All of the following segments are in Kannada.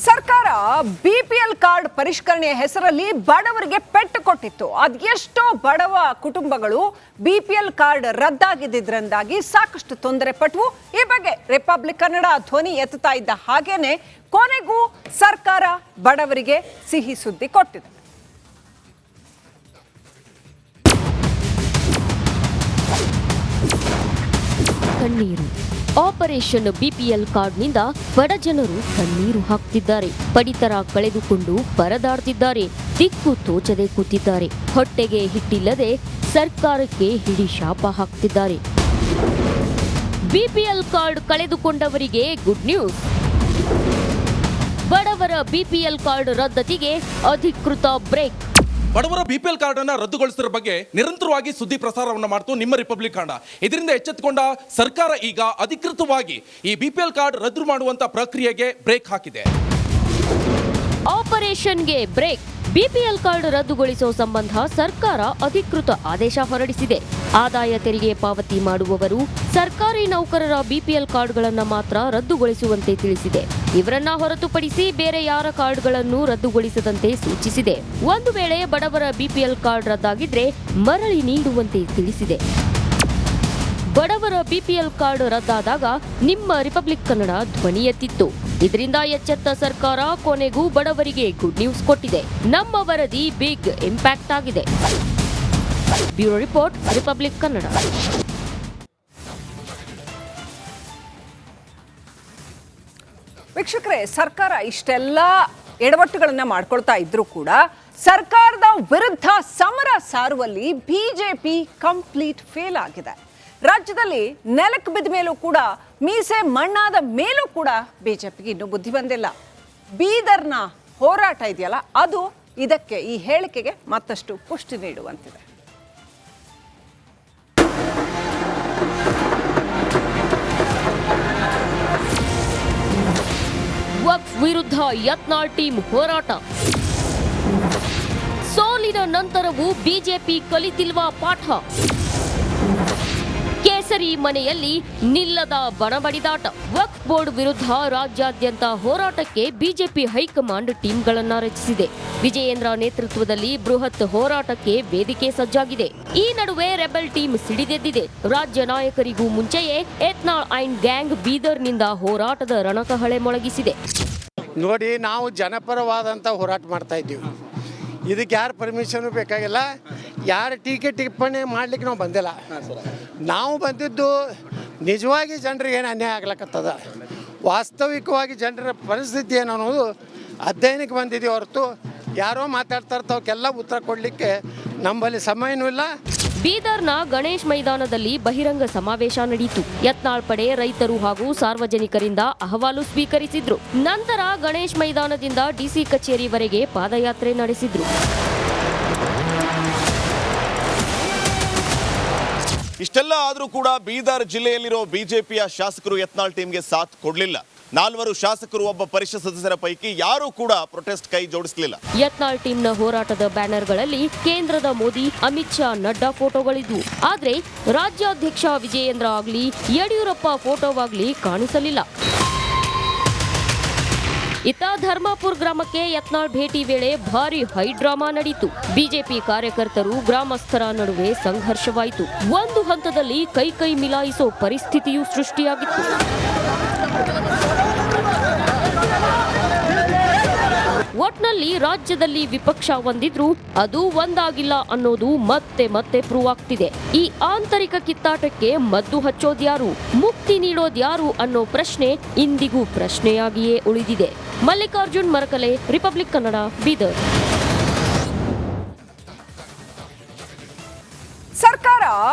ಸರ್ಕಾರ ಬಿಪಿಎಲ್ ಕಾರ್ಡ್ ಪರಿಷ್ಕರಣೆಯ ಹೆಸರಲ್ಲಿ ಬಡವರಿಗೆ ಪೆಟ್ಟು ಕೊಟ್ಟಿತ್ತು. ಅದೆಷ್ಟೋ ಬಡವ ಕುಟುಂಬಗಳು ಬಿಪಿಎಲ್ ಕಾರ್ಡ್ ರದ್ದಾಗಿದ್ದರಿಂದಾಗಿ ಸಾಕಷ್ಟು ತೊಂದರೆ ಪಟ್ಟವು. ಈ ಬಗ್ಗೆ ರಿಪಬ್ಲಿಕ್ ಕನ್ನಡ ಧ್ವನಿ ಎತ್ತುತ್ತಾ ಇದ್ದ ಹಾಗೇನೆ ಕೊನೆಗೂ ಸರ್ಕಾರ ಬಡವರಿಗೆ ಸಿಹಿ ಸುದ್ದಿ ಕೊಟ್ಟಿದೆ. ಕಣ್ಣೀರು. ಆಪರೇಷನ್ ಬಿಪಿಎಲ್ ಕಾರ್ಡ್ನಿಂದ ಬಡ ಜನರು ಕಣ್ಣೀರು ಹಾಕ್ತಿದ್ದಾರೆ. ಪಡಿತರ ಕಳೆದುಕೊಂಡು ಪರದಾಡ್ತಿದ್ದಾರೆ. ದಿಕ್ಕು ತೋಚದೆ ಕೂತಿದ್ದಾರೆ. ಹೊಟ್ಟೆಗೆ ಹಿಟ್ಟಿಲ್ಲದೆ ಸರ್ಕಾರಕ್ಕೆ ಹಿಡಿ ಶಾಪ ಹಾಕ್ತಿದ್ದಾರೆ. ಬಿಪಿಎಲ್ ಕಾರ್ಡ್ ಕಳೆದುಕೊಂಡವರಿಗೆ ಗುಡ್ ನ್ಯೂಸ್. ಬಡವರ ಬಿಪಿಎಲ್ ಕಾರ್ಡ್ ರದ್ದತಿಗೆ ಅಧಿಕೃತ ಬ್ರೇಕ್. ಬಡವರ ಬಿಪಿಎಲ್ ಕಾರ್ಡ್ ಅನ್ನ ರದ್ದುಗೊಳಿಸಿದ ಬಗ್ಗೆ ನಿರಂತರವಾಗಿ ಸುದ್ದಿ ಪ್ರಸಾರವನ್ನು ಮಾಡ್ತು ನಿಮ್ಮ ರಿಪಬ್ಲಿಕ್ ಕನ್ನಡ. ಇದರಿಂದ ಎಚ್ಚೆತ್ತುಕೊಂಡ ಸರ್ಕಾರ ಈಗ ಅಧಿಕೃತವಾಗಿ ಈ ಬಿಪಿಎಲ್ ಕಾರ್ಡ್ ರದ್ದು ಮಾಡುವಂತ ಪ್ರಕ್ರಿಯೆಗೆ ಬ್ರೇಕ್ ಹಾಕಿದೆ. ಆಪರೇಷನ್ಗೆ ಬ್ರೇಕ್. ಬಿಪಿಎಲ್ ಕಾರ್ಡ್ ರದ್ದುಗೊಳಿಸುವ ಸಂಬಂಧ ಸರ್ಕಾರ ಅಧಿಕೃತ ಆದೇಶ ಹೊರಡಿಸಿದೆ. ಆದಾಯ ತೆರಿಗೆ ಪಾವತಿ ಮಾಡುವವರು ಸರ್ಕಾರಿ ನೌಕರರ ಬಿಪಿಎಲ್ ಕಾರ್ಡ್ಗಳನ್ನು ಮಾತ್ರ ರದ್ದುಗೊಳಿಸುವಂತೆ ತಿಳಿಸಿದೆ. ಇವರನ್ನ ಹೊರತುಪಡಿಸಿ ಬೇರೆ ಯಾರ ಕಾರ್ಡ್ಗಳನ್ನು ರದ್ದುಗೊಳಿಸದಂತೆ ಸೂಚಿಸಿದೆ. ಒಂದು ವೇಳೆ ಬಡವರ ಬಿಪಿಎಲ್ ಕಾರ್ಡ್ ರದ್ದಾಗಿದ್ರೆ ಮರಳಿ ನೀಡುವಂತೆ ತಿಳಿಸಿದೆ. ಬಡವರ ಬಿಪಿಎಲ್ ಕಾರ್ಡ್ ರದ್ದಾದಾಗ ನಿಮ್ಮ ರಿಪಬ್ಲಿಕ್ ಕನ್ನಡ ಧ್ವನಿ ಎತ್ತಿತ್ತು. ಇದರಿಂದ ಎಚ್ಚೆತ್ತ ಸರ್ಕಾರ ಕೊನೆಗೂ ಬಡವರಿಗೆ ಗುಡ್ ನ್ಯೂಸ್ ಕೊಟ್ಟಿದೆ. ನಮ್ಮ ವರದಿ ಬಿಗ್ ಇಂಪ್ಯಾಕ್ಟ್ ಆಗಿದೆ. Bureau report, republic Kannada. ವೀಕ್ಷಕರೇ, ಸರ್ಕಾರ ಇಷ್ಟೆಲ್ಲ ಎಡವಟ್ಟುಗಳನ್ನ ಮಾಡ್ಕೊಳ್ತಾ ಇದ್ರೂ ಕೂಡ ಸರ್ಕಾರದ ವಿರುದ್ಧ ಸಮರ ಸಾರುವಲ್ಲಿ ಬಿಜೆಪಿ ಕಂಪ್ಲೀಟ್ ಫೇಲ್ ಆಗಿದೆ. ರಾಜ್ಯದಲ್ಲಿ ನೆಲಕ್ಕೆ ಬಿದ್ದ ಮೇಲೂ ಕೂಡ, ಮೀಸೆ ಮಣ್ಣಾದ ಮೇಲೂ ಕೂಡ ಬಿಜೆಪಿಗೆ ಇನ್ನೂ ಬುದ್ಧಿ ಬಂದಿಲ್ಲ. ಬೀದರ್ನ ಹೋರಾಟ ಇದೆಯಲ್ಲ, ಅದು ಇದಕ್ಕೆ, ಈ ಹೇಳಿಕೆಗೆ ಮತ್ತಷ್ಟು ಪುಷ್ಟಿ ನೀಡುವಂತಿದೆ. ವಕ್ಫ್ ವಿರುದ್ಧ ಯತ್ನಾಳ್ ಟೀಮ್ ಹೋರಾಟ. ಸೋಲಿನ ನಂತರವೂ ಬಿಜೆಪಿ ಕಲಿತಿಲ್ವಾ ಪಾಠ? ಕೇಸರಿ ಮನೆಯಲ್ಲಿ ನಿಲ್ಲದ ಬಣಬಡಿದಾಟ. ವಕ್ಫ್ ಬೋರ್ಡ್ ವಿರುದ್ಧ ರಾಜ್ಯಾದ್ಯಂತ ಹೋರಾಟಕ್ಕೆ ಬಿಜೆಪಿ ಹೈಕಮಾಂಡ್ ಟೀಮ್ಗಳನ್ನ ರಚಿಸಿದೆ. ವಿಜಯೇಂದ್ರ ನೇತೃತ್ವದಲ್ಲಿ ಬೃಹತ್ ಹೋರಾಟಕ್ಕೆ ವೇದಿಕೆ ಸಜ್ಜಾಗಿದೆ. ಈ ನಡುವೆ ರೆಬೆಲ್ ಟೀಮ್ ಸಿಡಿದೆದ್ದಿದೆ. ರಾಜ್ಯ ನಾಯಕರಿಗೂ ಮುಂಚೆಯೇ ಯತ್ನಾಳ್ ಅಂಡ್ ಗ್ಯಾಂಗ್ ಬೀದರ್ನಿಂದ ಹೋರಾಟದ ರಣಕಹಳೆ ಮೊಳಗಿಸಿದೆ. ನೋಡಿ, ನಾವು ಜನಪರವಾದಂಥ ಹೋರಾಟ ಮಾಡ್ತಾ ಇದ್ದೀವಿ. ಇದಕ್ಕೆ ಯಾರು ಪರ್ಮಿಷನ್ ಬೇಕಾಗಿಲ್ಲ, ಯಾರ ಟೀಕೆ ಟಿಪ್ಪಣಿ ಮಾಡ್ಲಿಕ್ಕೆ ನಾವು ಬಂದಿಲ್ಲ. ನಾವು ಬಂದಿದ್ದು ನಿಜವಾಗಿ ಜನರಿಗೆ ಏನು ಅನ್ಯಾಯ ಆಗ್ಲಕ್ಕತ್ತದ, ವಾಸ್ತವಿಕವಾಗಿ ಜನರ ಪರಿಸ್ಥಿತಿ ಏನು ಅನ್ನೋದು ಅಧ್ಯಯನಕ್ಕೆ ಬಂದಿದ್ದೀವಿ ಹೊರತು ಯಾರೋ ಮಾತಾಡ್ತಾ ಇರ್ತಾವಕ್ಕೆಲ್ಲ ಉತ್ತರ ಕೊಡಲಿಕ್ಕೆ ನಮ್ಮಲ್ಲಿ ಸಮಯನೂ ಇಲ್ಲ. ಬೀದರ್ನ ಗಣೇಶ್ ಮೈದಾನದಲ್ಲಿ ಬಹಿರಂಗ ಸಮಾವೇಶ ನಡೆಯಿತು. ಯತ್ನಾಳ್ ಪಡೆ ರೈತರು ಹಾಗೂ ಸಾರ್ವಜನಿಕರಿಂದ ಅಹವಾಲು ಸ್ವೀಕರಿಸಿದ್ರು. ನಂತರ ಗಣೇಶ್ ಮೈದಾನದಿಂದ ಡಿಸಿ ಕಚೇರಿವರೆಗೆ ಪಾದಯಾತ್ರೆ ನಡೆಸಿದ್ರು. ಇಷ್ಟೆಲ್ಲ ಆದರೂ ಕೂಡ ಬೀದರ್ ಜಿಲ್ಲೆಯಲ್ಲಿರೋ ಬಿಜೆಪಿಯ ಶಾಸಕರು ಯತ್ನಾಳ್ ಟೀಮ್ಗೆ ಸಾಥ್ ಕೊಡಲಿಲ್ಲ. 4 ಶಾಸಕರು, ಒಬ್ಬ ಪರಿಷತ್ ಸದಸ್ಯರ ಪೈಕಿ ಯಾರೂ ಕೂಡ ಪ್ರೊಟೆಸ್ಟ್ ಕೈ ಜೋಡಿಸಲಿಲ್ಲ. ಯತ್ನಾಳ್ ಟೀಮ್ನ ಹೋರಾಟದ ಬ್ಯಾನರ್ಗಳಲ್ಲಿ ಕೇಂದ್ರದ ಮೋದಿ, ಅಮಿತ್ ಶಾ, ನಡ್ಡಾ ಫೋಟೋಗಳಿದ್ವು. ಆದ್ರೆ ರಾಜ್ಯಾಧ್ಯಕ್ಷ ವಿಜಯೇಂದ್ರ ಆಗ್ಲಿ, ಯಡಿಯೂರಪ್ಪ ಫೋಟೋವಾಗ್ಲಿ ಕಾಣಿಸಲಿಲ್ಲ. ಇತ್ತ ಧರ್ಮಾಪುರ ಗ್ರಾಮಕ್ಕೆ ಯತ್ನಾಳ್ ಭೇಟಿ ವೇಳೆ ಭಾರಿ ಹೈಡ್ರಾಮಾ ನಡೆಯಿತು. ಬಿಜೆಪಿ ಕಾರ್ಯಕರ್ತರು, ಗ್ರಾಮಸ್ಥರ ನಡುವೆ ಸಂಘರ್ಷವಾಯಿತು. ಒಂದು ಹಂತದಲ್ಲಿ ಕೈ ಮಿಲಾಯಿಸೋ ಪರಿಸ್ಥಿತಿಯೂ ಸೃಷ್ಟಿಯಾಗಿತ್ತು. ಒಟ್ನಲ್ಲಿ ರಾಜ್ಯದಲ್ಲಿ ವಿಪಕ್ಷ ಒಂದಿದ್ರು ಅದು ಒಂದಾಗಿಲ್ಲ ಅನ್ನೋದು ಮತ್ತೆ ಪ್ರೂವ್ ಆಗ್ತಿದೆ. ಈ ಆಂತರಿಕ ಕಿತ್ತಾಟಕ್ಕೆ ಮದ್ದು ಹಚ್ಚೋದ್ಯಾರು, ಮುಕ್ತಿ ನೀಡೋದ್ಯಾರು ಅನ್ನೋ ಪ್ರಶ್ನೆ ಇಂದಿಗೂ ಪ್ರಶ್ನೆಯಾಗಿಯೇ ಉಳಿದಿದೆ. ಮಲ್ಲಿಕಾರ್ಜುನ್ ಮರಕಲೆ, ರಿಪಬ್ಲಿಕ್ ಕನ್ನಡ, ಬೀದರ್. ಸರ್ಕಾರ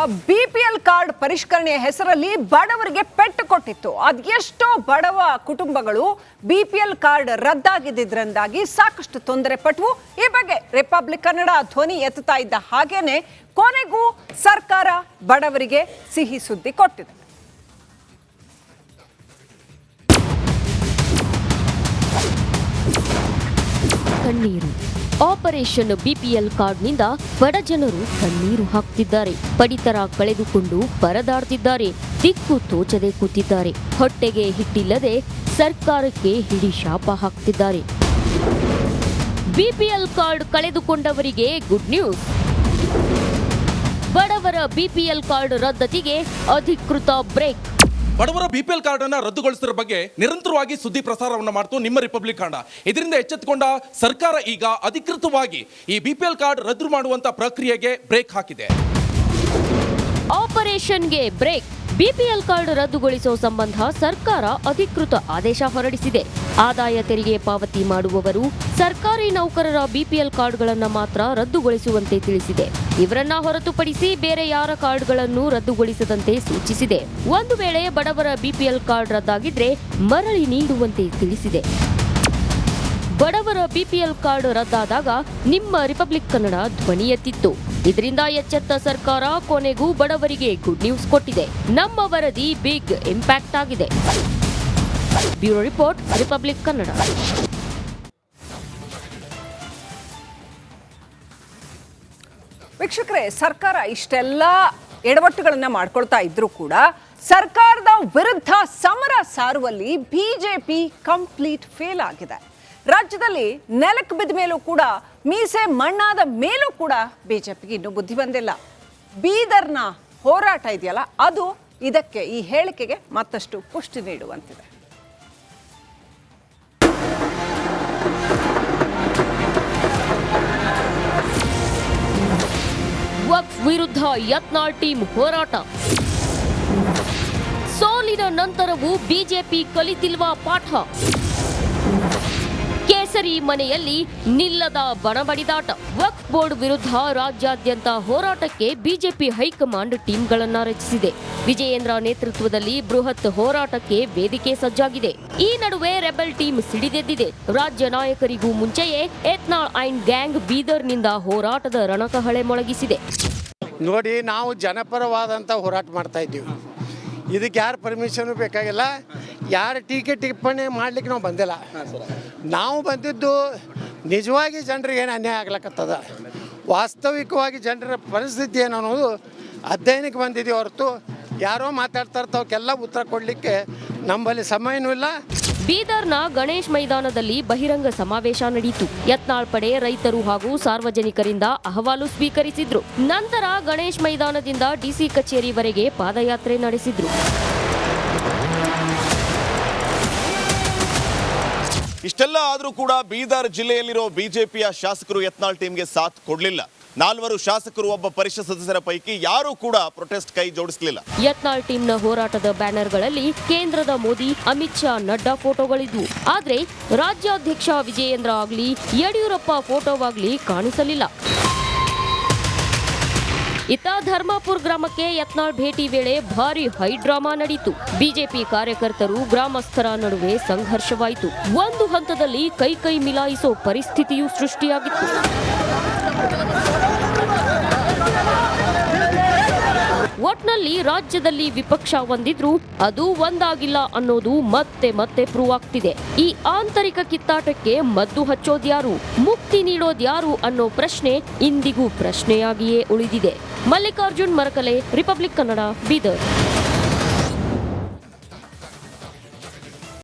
ಬಿಪಿಎಲ್ ಕಾರ್ಡ್ ಪರಿಷ್ಕರಣೆಯ ಹೆಸರಲ್ಲಿ ಬಡವರಿಗೆ ಪೆಟ್ಟು ಕೊಟ್ಟಿತ್ತು. ಅದೆಷ್ಟೋ ಬಡವ ಕುಟುಂಬಗಳು ಬಿಪಿಎಲ್ ಕಾರ್ಡ್ ರದ್ದಾಗಿದ್ದರಿಂದಾಗಿ ಸಾಕಷ್ಟು ತೊಂದರೆ ಪಟ್ಟವು. ಈ ಬಗ್ಗೆ ರಿಪಬ್ಲಿಕ್ ಕನ್ನಡ ಧ್ವನಿ ಎತ್ತುತ್ತಾ ಇದ್ದ ಹಾಗೇನೆ ಕೊನೆಗೂ ಸರ್ಕಾರ ಬಡವರಿಗೆ ಸಿಹಿ ಸುದ್ದಿ ಕೊಟ್ಟಿದೆ. ಕಣ್ಣೀರು. ಆಪರೇಷನ್ ಬಿಪಿಎಲ್ ಕಾರ್ಡ್ನಿಂದ ಬಡ ಜನರು ಕಣ್ಣೀರು ಹಾಕ್ತಿದ್ದಾರೆ. ಪಡಿತರ ಕಳೆದುಕೊಂಡು ಪರದಾಡ್ತಿದ್ದಾರೆ. ದಿಕ್ಕು ತೋಚದೆ ಕೂತಿದ್ದಾರೆ. ಹೊಟ್ಟೆಗೆ ಹಿಟ್ಟಿಲ್ಲದೆ ಸರ್ಕಾರಕ್ಕೆ ಹಿಡಿ ಶಾಪ ಹಾಕ್ತಿದ್ದಾರೆ. ಬಿಪಿಎಲ್ ಕಾರ್ಡ್ ಕಳೆದುಕೊಂಡವರಿಗೆ ಗುಡ್ ನ್ಯೂಸ್. ಬಡವರ ಬಿಪಿಎಲ್ ಕಾರ್ಡ್ ರದ್ದತಿಗೆ ಅಧಿಕೃತ ಬ್ರೇಕ್. ಬಡವರ ಬಿಪಿಎಲ್ ಕಾರ್ಡ್ ಅನ್ನ ರದ್ದುಗೊಳಿಸಿರೋ ಬಗ್ಗೆ ನಿರಂತರವಾಗಿ ಸುದ್ದಿ ಪ್ರಸಾರವನ್ನು ಮಾಡ್ತು ನಿಮ್ಮ ರಿಪಬ್ಲಿಕ್ ಕನ್ನಡ. ಇದರಿಂದ ಎಚ್ಚೆತ್ತುಕೊಂಡ ಸರ್ಕಾರ ಈಗ ಅಧಿಕೃತವಾಗಿ ಈ ಬಿಪಿಎಲ್ ಕಾರ್ಡ್ ರದ್ದು ಮಾಡುವಂತ ಪ್ರಕ್ರಿಯೆಗೆ ಬ್ರೇಕ್ ಹಾಕಿದೆ. ಆಪರೇಷನ್ಗೆ ಬ್ರೇಕ್. ಬಿಪಿಎಲ್ ಕಾರ್ಡ್ ರದ್ದುಗೊಳಿಸುವ ಸಂಬಂಧ ಸರ್ಕಾರ ಅಧಿಕೃತ ಆದೇಶ ಹೊರಡಿಸಿದೆ. ಆದಾಯ ತೆರಿಗೆ ಪಾವತಿ ಮಾಡುವವರು ಸರ್ಕಾರಿ ನೌಕರರ ಬಿಪಿಎಲ್ ಕಾರ್ಡ್ಗಳನ್ನು ಮಾತ್ರ ರದ್ದುಗೊಳಿಸುವಂತೆ ತಿಳಿಸಿದೆ. ಇವರನ್ನ ಹೊರತುಪಡಿಸಿ ಬೇರೆ ಯಾರ ಕಾರ್ಡ್ಗಳನ್ನು ರದ್ದುಗೊಳಿಸದಂತೆ ಸೂಚಿಸಿದೆ. ಒಂದು ವೇಳೆ ಬಡವರ ಬಿಪಿಎಲ್ ಕಾರ್ಡ್ ರದ್ದಾಗಿದ್ರೆ ಮರಳಿ ನೀಡುವಂತೆ ತಿಳಿಸಿದೆ. ಬಡವರ ಬಿಪಿಎಲ್ ಕಾರ್ಡ್ ರದ್ದಾದಾಗ ನಿಮ್ಮ ರಿಪಬ್ಲಿಕ್ ಕನ್ನಡ ಧ್ವನಿ ಎತ್ತಿತ್ತು. ಇದರಿಂದ ಎಚ್ಚೆತ್ತ ಸರ್ಕಾರ ಕೊನೆಗೂ ಬಡವರಿಗೆ ಗುಡ್ ನ್ಯೂಸ್ ಕೊಟ್ಟಿದೆ. ನಮ್ಮ ವರದಿ ಬಿಗ್ ಇಂಪ್ಯಾಕ್ಟ್ ಆಗಿದೆ. Bureau report, republic Kannada. ವೀಕ್ಷಕರೇ, ಸರ್ಕಾರ ಇಷ್ಟೆಲ್ಲ ಎಡವಟ್ಟುಗಳನ್ನ ಮಾಡ್ಕೊಳ್ತಾ ಇದ್ರೂ ಕೂಡ ಸರ್ಕಾರದ ವಿರುದ್ಧ ಸಮರ ಸಾರುವಲ್ಲಿ ಬಿಜೆಪಿ ಕಂಪ್ಲೀಟ್ ಫೇಲ್ ಆಗಿದೆ. ರಾಜ್ಯದಲ್ಲಿ ನೆಲಕ್ಕೆ ಬಿದ್ದ ಮೇಲೂ ಕೂಡ, ಮೀಸೆ ಮಣ್ಣಾದ ಮೇಲೂ ಕೂಡ ಬಿಜೆಪಿಗೆ ಇನ್ನೂ ಬುದ್ಧಿ ಬಂದಿಲ್ಲ. ಬೀದರ್ನ ಹೋರಾಟ ಇದೆಯಲ್ಲ, ಅದು ಇದಕ್ಕೆ, ಈ ಹೇಳಿಕೆಗೆ ಮತ್ತಷ್ಟು ಪುಷ್ಟಿ ನೀಡುವಂತಿದೆ. ವಕ್ಫ್ ವಿರುದ್ಧ ಯತ್ನಾಳ್ ಟೀಮ್ ಹೋರಾಟ. ಸೋಲಿನ ನಂತರವೂ ಬಿಜೆಪಿ ಕಲಿತಿಲ್ವಾ ಪಾಠ? ಕೇಸರಿ ಮನೆಯಲ್ಲಿ ನಿಲ್ಲದ ಬಣಬಡಿದಾಟ. ವಕ್ಫ್ ಬೋರ್ಡ್ ವಿರುದ್ಧ ರಾಜ್ಯಾದ್ಯಂತ ಹೋರಾಟಕ್ಕೆ ಬಿಜೆಪಿ ಹೈಕಮಾಂಡ್ ಟೀಮ್ಗಳನ್ನ ರಚಿಸಿದೆ. ವಿಜಯೇಂದ್ರ ನೇತೃತ್ವದಲ್ಲಿ ಬೃಹತ್ ಹೋರಾಟಕ್ಕೆ ವೇದಿಕೆ ಸಜ್ಜಾಗಿದೆ. ಈ ನಡುವೆ ರೆಬೆಲ್ ಟೀಮ್ ಸಿಡಿದೆದ್ದಿದೆ. ರಾಜ್ಯ ನಾಯಕರಿಗೂ ಮುಂಚೆಯೇ ಯತ್ನಾಳ್ ಅಂಡ್ ಗ್ಯಾಂಗ್ ಬೀದರ್ನಿಂದ ಹೋರಾಟದ ರಣಕಹಳೆ ಮೊಳಗಿಸಿದೆ. ನೋಡಿ, ನಾವು ಜನಪರವಾದಂಥ ಹೋರಾಟ ಮಾಡ್ತಾ ಇದ್ದೀವಿ. ಇದಕ್ಕೆ ಯಾರು ಪರ್ಮಿಷನು ಬೇಕಾಗಿಲ್ಲ, ಯಾರ ಟೀಕೆ ಟಿಪ್ಪಣಿ ಮಾಡ್ಲಿಕ್ಕೆ ನಾವು ಬಂದಿಲ್ಲ. ನಾವು ಬಂದಿದ್ದು ನಿಜವಾಗಿ ಜನರಿಗೆ ಏನು ಅನ್ಯಾಯ ಆಗ್ಲಕ್ಕತ್ತದ, ವಾಸ್ತವಿಕವಾಗಿ ಜನರ ಪರಿಸ್ಥಿತಿ ಏನು ಅನ್ನೋದು ಅಧ್ಯಯನಕ್ಕೆ ಬಂದಿದ್ದೀವಿ ಹೊರತು ಯಾರೋ ಮಾತಾಡ್ತಾ ಇರ್ತಾವಕ್ಕೆಲ್ಲ ಉತ್ತರ ಕೊಡಲಿಕ್ಕೆ ನಮ್ಮಲ್ಲಿ ಸಮಯನೂ ಇಲ್ಲ. ಬೀದರ್ನ ಗಣೇಶ್ ಮೈದಾನದಲ್ಲಿ ಬಹಿರಂಗ ಸಮಾವೇಶ ನಡೆಯಿತು. ಯತ್ನಾಳ್ ಪಡೆ ರೈತರು ಹಾಗೂ ಸಾರ್ವಜನಿಕರಿಂದ ಅಹವಾಲು ಸ್ವೀಕರಿಸಿದ್ರು. ನಂತರ ಗಣೇಶ್ ಮೈದಾನದಿಂದ ಡಿಸಿ ಕಚೇರಿವರೆಗೆ ಪಾದಯಾತ್ರೆ ನಡೆಸಿದ್ರು. ಇಷ್ಟೆಲ್ಲ ಆದರೂ ಕೂಡ ಬೀದರ್ ಜಿಲ್ಲೆಯಲ್ಲಿರೋ ಬಿಜೆಪಿಯ ಶಾಸಕರು ಯತ್ನಾಳ್ ಟೀಮ್ಗೆ ಸಾಥ್ ಕೊಡಲಿಲ್ಲ. 4 ಶಾಸಕರು ಒಬ್ಬ ಪರಿಷತ್ ಸದಸ್ಯರ ಪೈಕಿ ಯಾರೂ ಕೂಡ ಪ್ರೊಟೆಸ್ಟ್ ಕೈ ಜೋಡಿಸಲಿಲ್ಲ. ಯತ್ನಾಳ್ ಟೀಮ್ನ ಹೋರಾಟದ ಬ್ಯಾನರ್ಗಳಲ್ಲಿ ಕೇಂದ್ರದ ಮೋದಿ, ಅಮಿತ್ ಶಾ, ನಡ್ಡಾ ಫೋಟೋಗಳಿದ್ವು. ಆದ್ರೆ ರಾಜ್ಯಾಧ್ಯಕ್ಷ ವಿಜಯೇಂದ್ರ ಆಗ್ಲಿ, ಯಡಿಯೂರಪ್ಪ ಫೋಟೋವಾಗ್ಲಿ ಕಾಣಿಸಲಿಲ್ಲ. ಇತ್ತ ಧರ್ಮಾಪುರ್ ಗ್ರಾಮಕ್ಕೆ ಯತ್ನಾಳ್ ಭೇಟಿ ವೇಳೆ ಭಾರಿ ಹೈಡ್ರಾಮಾ ನಡೆಯಿತು. ಬಿಜೆಪಿ ಕಾರ್ಯಕರ್ತರು, ಗ್ರಾಮಸ್ಥರ ನಡುವೆ ಸಂಘರ್ಷವಾಯಿತು. ಒಂದು ಹಂತದಲ್ಲಿ ಕೈ ಮಿಲಾಯಿಸೋ ಪರಿಸ್ಥಿತಿಯೂ ಸೃಷ್ಟಿಯಾಗಿತ್ತು. ಒಟ್ನಲ್ಲಿ ರಾಜ್ಯದಲ್ಲಿ ವಿಪಕ್ಷ ಒಂದಿದ್ರೂ ಅದು ಒಂದಾಗಿಲ್ಲ ಅನ್ನೋದು ಮತ್ತೆ ಪ್ರೂವ್ ಆಗ್ತಿದೆ. ಈ ಆಂತರಿಕ ಕಿತ್ತಾಟಕ್ಕೆ ಮದ್ದು ಹಚ್ಚೋದ್ಯಾರು, ಮುಕ್ತಿ ನೀಡೋದ್ಯಾರು ಅನ್ನೋ ಪ್ರಶ್ನೆ ಇಂದಿಗೂ ಪ್ರಶ್ನೆಯಾಗಿಯೇ ಉಳಿದಿದೆ. ಮಲ್ಲಿಕಾರ್ಜುನ್ ಮರಕಲೆ, ರಿಪಬ್ಲಿಕ್ ಕನ್ನಡ, ಬೀದರ್.